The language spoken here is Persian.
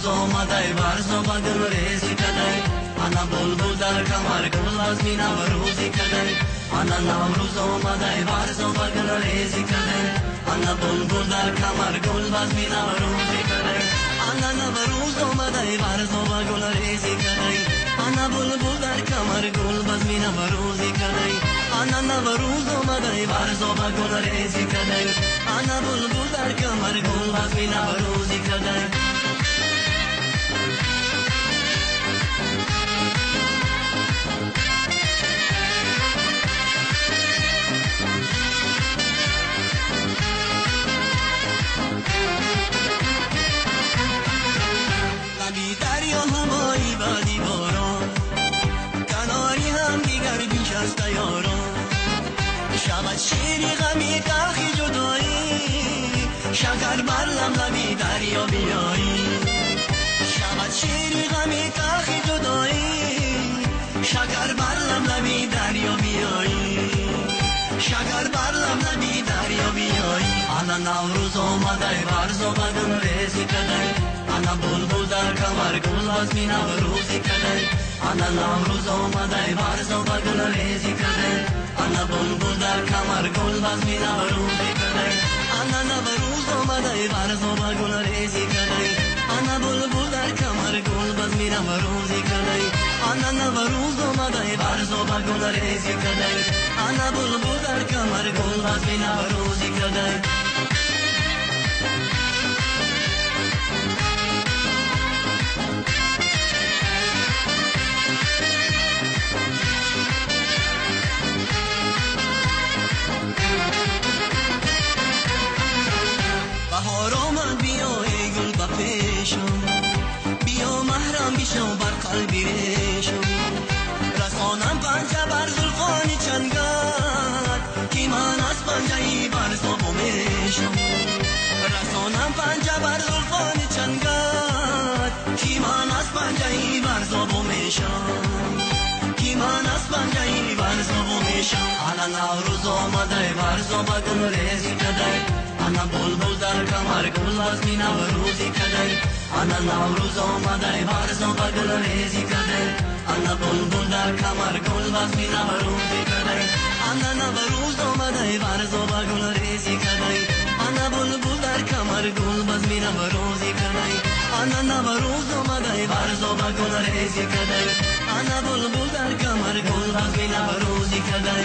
آمده برز و گل ریزی کده انا بلبل در کمر گل از می نوروزی کده انا نوروز آمده برز و گل ریزی کده انا بلبل در کمر گل از می نوروزی کده انا نوروز آمده برز و گل ریزی کده انا بلبل در کمر گل از می نوروزی کده انا نوروز آمده برز و گل ریزی کده انا بلبل در کمر گل از می نوروزی کده لبی دریا هوایی بادی باران کناری هم دیگر بیش از یاران شود شیری غمی تلخی جدایی شکر بر لبی دریا بیایی شود شیری غمی تلخی جدایی شکر بر لبی دریا بیایی شکر بر لبی دریا بیایی انا نوروز آمده برز و گل ریزی کده انا بلبل در کمر گل از می نوروزی کده انا نوروز آمده برز و گل ریزی کده انا بلبل در کمر گل از می نوروزی کده انا نوروز آمده برز و گل ریزی کده انا بلبل در کمر گل از می نوروزی کده انا نوروز آمده برز و گل ریزی کده انا بلبل در کمر گل از می نوروزی کده بهار آمد بیا ای گل با پیشم بیا محرم بشو بر قلبی ریشم رسانم پنجه بر زلفانی چنگت که من از پنجه ای بر زبو میشم رسانم پنجه بر زلفانی چنگت که من از پنجه ای بر زبو میشم که من از پنجه ای بر زبو میشم انا نوروز آمده بر زبو گل ریزی کده انا بلبل در کمر گل از می نوروزی کده انا نوروز آمده برز و گل ریزی کده انا بلبل در کمر گل از می نوروزی کده انا نوروز آمده برز و گل ریزی کده انا بلبل در کمر گل از می نوروزی کده انا نوروز آمده برز و گل ریزی کده انا بلبل در کمر گل از می نوروزی کده